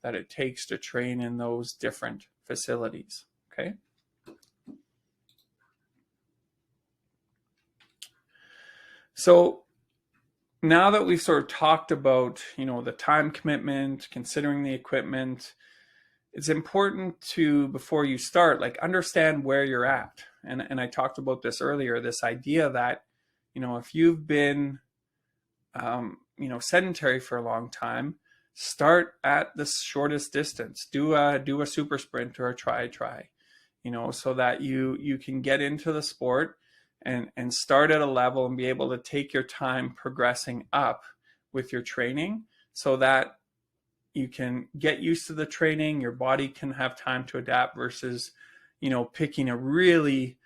that it takes to train in those different facilities. Okay. So now that we've sort of talked about, the time commitment, considering the equipment, it's important to, before you start, understand where you're at. And I talked about this earlier, this idea that, if you've been, sedentary for a long time, start at the shortest distance. Do a super sprint or a try, so that you can get into the sport and start at a level and be able to take your time progressing up with your training, so that you can get used to the training, your body can have time to adapt, versus, picking a really,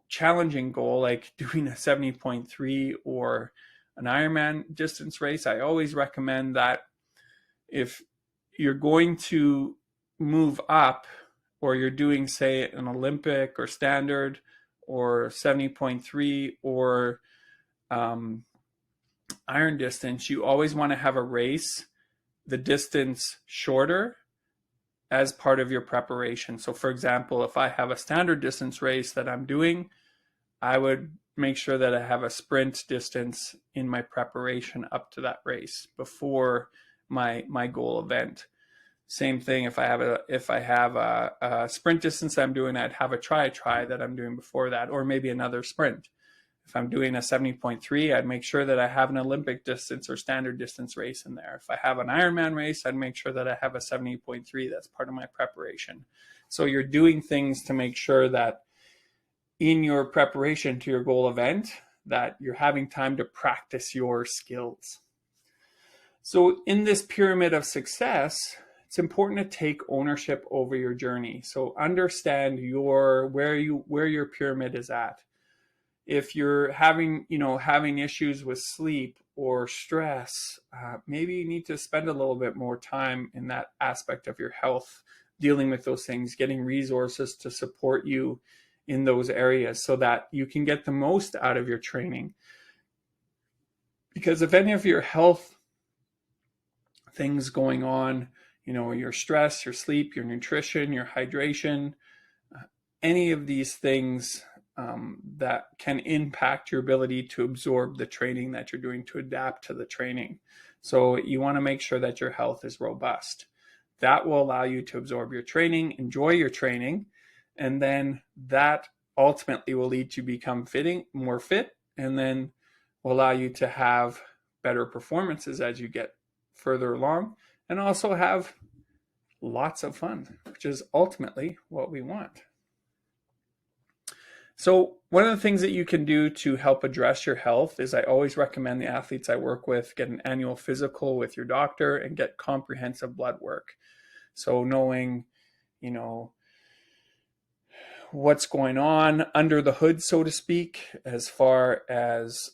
challenging goal like doing a 70.3 or an Ironman distance race. I always recommend that if you're going to move up, or you're doing, say, an Olympic or standard or 70.3 or iron distance, you always want to have a race the distance shorter as part of your preparation. So for example, if I have a standard distance race that I'm doing, I would make sure that I have a sprint distance in my preparation up to that race before my goal event. Same thing, if I have a sprint distance I'm doing, I'd have a try that I'm doing before that, or maybe another sprint. If I'm doing a 70.3, I'd make sure that I have an Olympic distance or standard distance race in there. If I have an Ironman race, I'd make sure that I have a 70.3. That's part of my preparation. So you're doing things to make sure that in your preparation to your goal event, that you're having time to practice your skills. So in this pyramid of success, it's important to take ownership over your journey. So understand where your pyramid is at. If you're having issues with sleep or stress, maybe you need to spend a little bit more time in that aspect of your health, dealing with those things, getting resources to support you in those areas so that you can get the most out of your training. Because if any of your health things going on, your stress, your sleep, your nutrition, your hydration, any of these things that can impact your ability to absorb the training that you're doing, to adapt to the training. So you want to make sure that your health is robust. That will allow you to absorb your training, enjoy your training, and then that ultimately will lead to become more fit, and then will allow you to have better performances as you get further along, and also have lots of fun, which is ultimately what we want. So one of the things that you can do to help address your health is, I always recommend the athletes I work with get an annual physical with your doctor and get comprehensive blood work. So knowing, what's going on under the hood, so to speak, as far as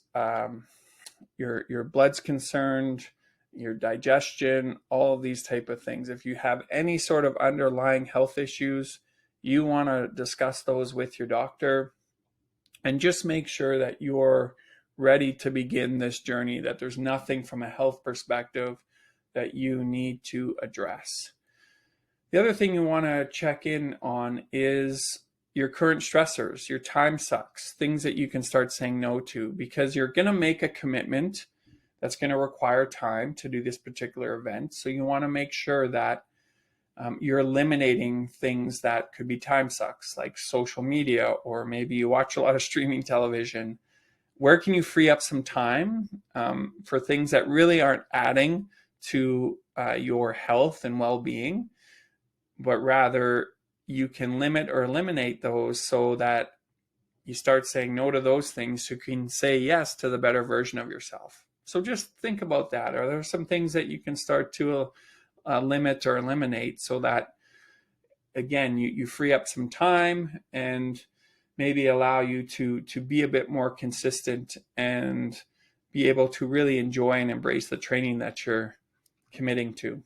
your blood's concerned, your digestion, all of these type of things. If you have any sort of underlying health issues, you want to discuss those with your doctor and just make sure that you're ready to begin this journey, that there's nothing from a health perspective that you need to address. The other thing you want to check in on is your current stressors, your time sucks, things that you can start saying no to, because you're going to make a commitment that's going to require time to do this particular event. So you want to make sure that you're eliminating things that could be time sucks, like social media, or maybe you watch a lot of streaming television. Where can you free up some time for things that really aren't adding to your health and well-being, but rather you can limit or eliminate those, so that you start saying no to those things so you can say yes to the better version of yourself. So just think about that. Are there some things that you can start to limit or eliminate, so that, again, you free up some time and maybe allow you to be a bit more consistent and be able to really enjoy and embrace the training that you're committing to.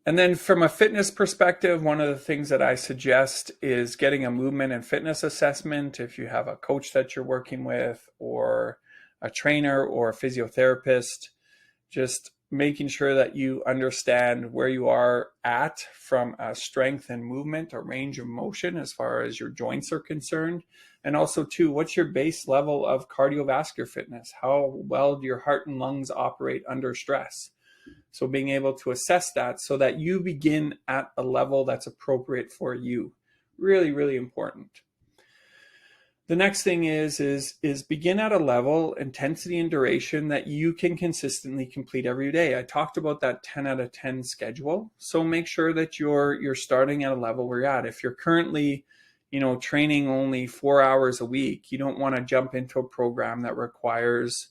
And then from a fitness perspective, one of the things that I suggest is getting a movement and fitness assessment if you have a coach that you're working with, or a trainer or a physiotherapist, just making sure that you understand where you are at from a strength and movement or range of motion as far as your joints are concerned. And also too, what's your base level of cardiovascular fitness? How well do your heart and lungs operate under stress? So being able to assess that so that you begin at a level that's appropriate for you. Really, really important. The next thing is begin at a level, intensity and duration that you can consistently complete every day. I talked about that 10 out of 10 schedule. So make sure that you're starting at a level where you're at. If you're currently, training only 4 hours a week, you don't want to jump into a program that requires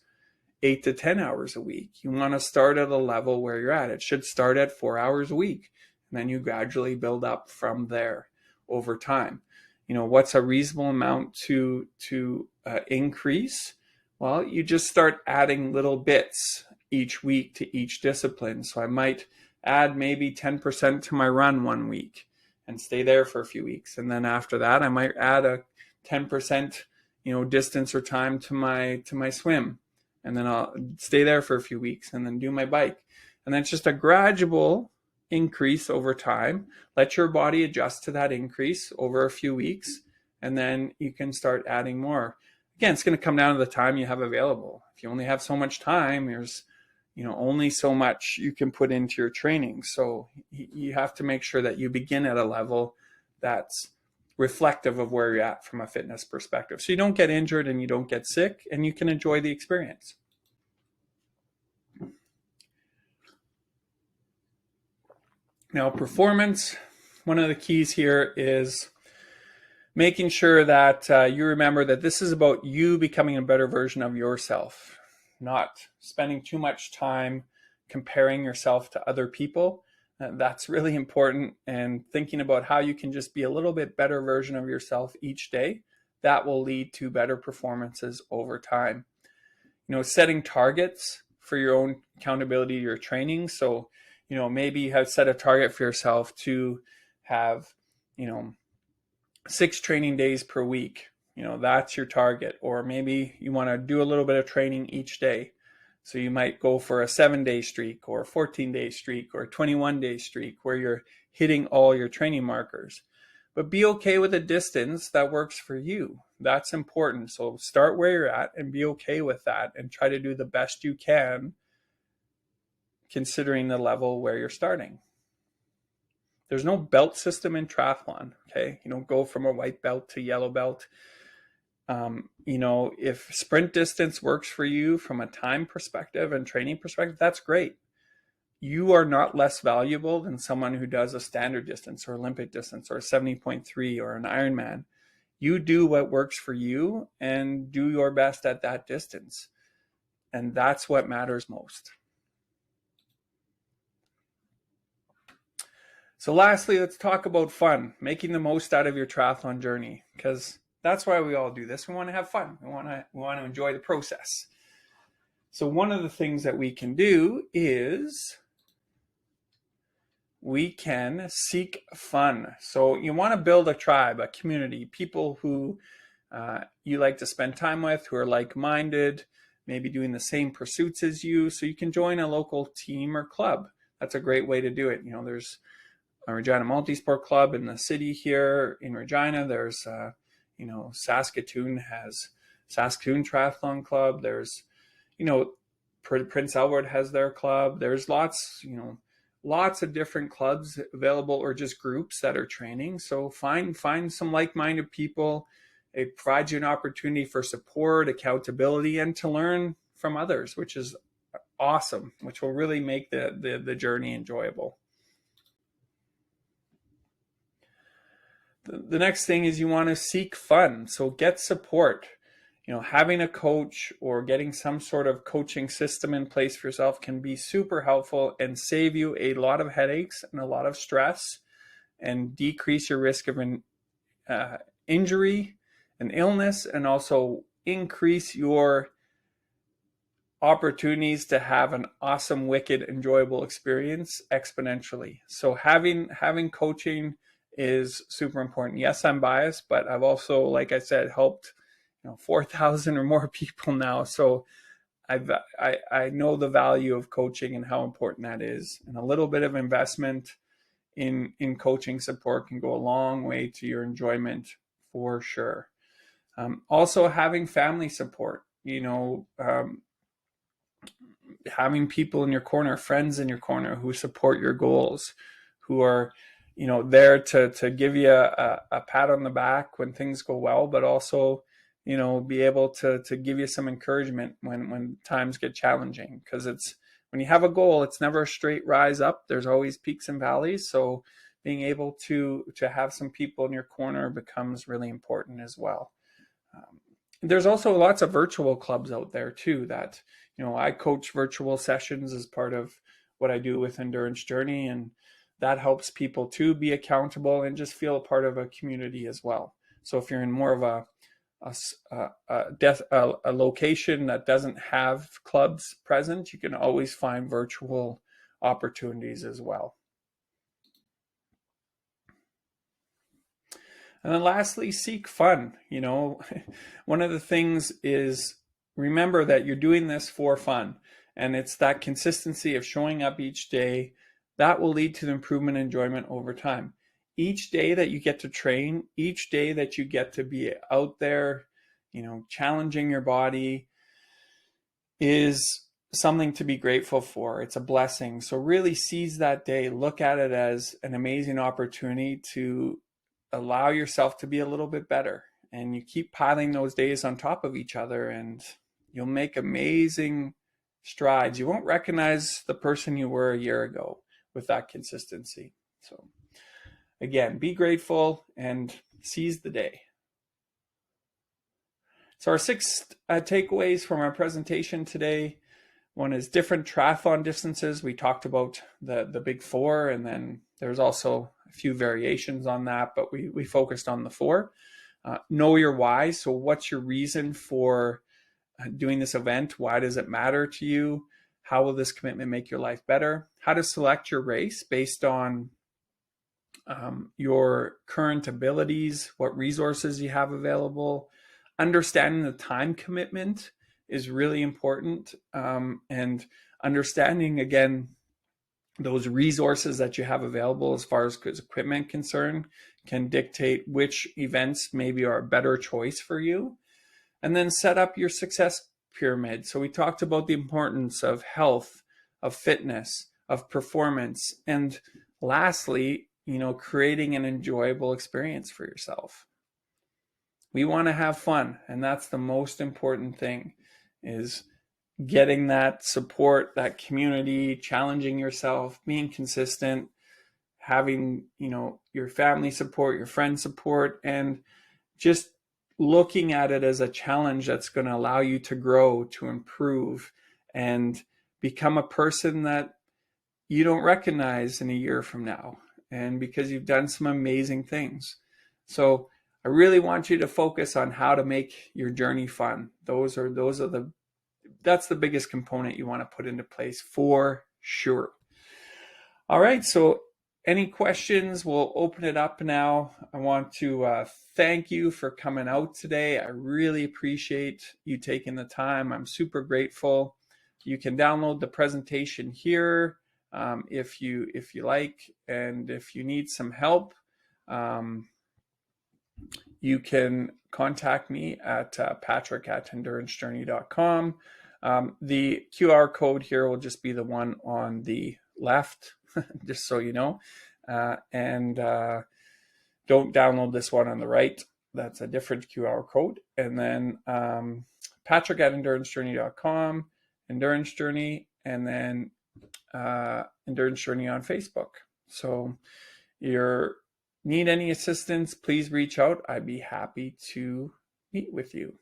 8 to 10 hours a week. You want to start at a level where you're at. It should start at 4 hours a week, and then you gradually build up from there over time. What's a reasonable amount to increase? Well, you just start adding little bits each week to each discipline. So I might add maybe 10% to my run one week and stay there for a few weeks. And then after that, I might add a 10%, distance or time to my swim. And then I'll stay there for a few weeks and then do my bike. And then it's just a gradual increase over time. Let your body adjust to that increase over a few weeks, and then you can start adding more. Again, it's going to come down to the time you have available. If you only have so much time, there's only so much you can put into your training. So you have to make sure that you begin at a level that's reflective of where you're at from a fitness perspective, so you don't get injured and you don't get sick, and you can enjoy the experience. Now, performance, one of the keys here is making sure that you remember that this is about you becoming a better version of yourself, not spending too much time comparing yourself to other people. That's really important, and thinking about how you can just be a little bit better version of yourself each day. That will lead to better performances over time. Setting targets for your own accountability to your training. So maybe you have set a target for yourself to have, 6 training days per week. That's your target. Or maybe you want to do a little bit of training each day. So you might go for a 7-day streak or a 14-day streak or a 21-day streak where you're hitting all your training markers. But be okay with a distance that works for you. That's important. So start where you're at and be okay with that, and try to do the best you can considering the level where you're starting. There's no belt system in triathlon, okay? You don't go from a white belt to yellow belt. If sprint distance works for you from a time perspective and training perspective, that's great. You are not less valuable than someone who does a standard distance or Olympic distance or a 70.3 or an Ironman. You do what works for you and do your best at that distance. And that's what matters most. So lastly, let's talk about fun, making the most out of your triathlon journey, because that's why we all do this. We want to have fun. We want to enjoy the process. So one of the things that we can do is we can seek fun. So you want to build a tribe, a community, people who you like to spend time with, who are like-minded, maybe doing the same pursuits as you. So you can join a local team or club. That's a great way to do it. There's a Regina Multisport Club in the city here in Regina. There's, Saskatoon has Saskatoon Triathlon Club. There's, Prince Albert has their club. There's lots of different clubs available, or just groups that are training. So find some like-minded people. It provides you an opportunity for support, accountability, and to learn from others, which is awesome, which will really make the journey enjoyable. The next thing is you want to seek fun. So get support. Having a coach or getting some sort of coaching system in place for yourself can be super helpful and save you a lot of headaches and a lot of stress, and decrease your risk of an injury and illness, and also increase your opportunities to have an awesome, wicked, enjoyable experience exponentially. So having coaching is super important. Yes, I'm biased, but I've also, like I said, helped 4,000 or more people now. So I know the value of coaching and how important that is. And a little bit of investment in coaching support can go a long way to your enjoyment for sure. Also, having family support, having people in your corner, friends in your corner who support your goals, who are, there to give you a pat on the back when things go well, but also, be able to give you some encouragement when times get challenging. Because when you have a goal, it's never a straight rise up. There's always peaks and valleys. So being able to have some people in your corner becomes really important as well. There's also lots of virtual clubs out there too that, I coach virtual sessions as part of what I do with Endurance Journey, and that helps people to be accountable and just feel a part of a community as well. So if you're in more of a location that doesn't have clubs present, you can always find virtual opportunities as well. And then lastly, seek fun. One of the things is remember that you're doing this for fun. And it's that consistency of showing up each day that will lead to the improvement and enjoyment over time. Each day that you get to train, each day that you get to be out there, challenging your body is something to be grateful for. It's a blessing. So really seize that day. Look at it as an amazing opportunity to allow yourself to be a little bit better. And you keep piling those days on top of each other and you'll make amazing strides. You won't recognize the person you were a year ago with that consistency. So again, be grateful and seize the day. So our 6 takeaways from our presentation today. One is different triathlon distances. We talked about the big 4, and then there's also a few variations on that, but we focused on the 4. Know your why. So what's your reason for doing this event? Why does it matter to you? How will this commitment make your life better? How to select your race based on your current abilities, what resources you have available. Understanding the time commitment is really important, and understanding, again, those resources that you have available as far as equipment concerned can dictate which events maybe are a better choice for you. And then set up your success pyramid. So we talked about the importance of health, of fitness, of performance, and lastly, creating an enjoyable experience for yourself. We want to have fun, and that's the most important thing, is getting that support, that community, challenging yourself, being consistent, having, your family support, your friend support, and just looking at it as a challenge that's going to allow you to grow, to improve, and become a person that you don't recognize in a year from now. And because you've done some amazing things. So I really want you to focus on how to make your journey fun. That's the biggest component you want to put into place for sure. All right, so any questions? We'll open it up now. I want to thank you for coming out today. I really appreciate you taking the time. I'm super grateful. You can download the presentation here if you like, and if you need some help, you can contact me at patrick@endurancejourney.com. The QR code here will just be the one on the left, just so you know. And don't download this one on the right. That's a different QR code. And then patrick@endurancejourney.com, Endurance Journey, and then Endurance Journey on Facebook. So you need any assistance, please reach out. I'd be happy to meet with you.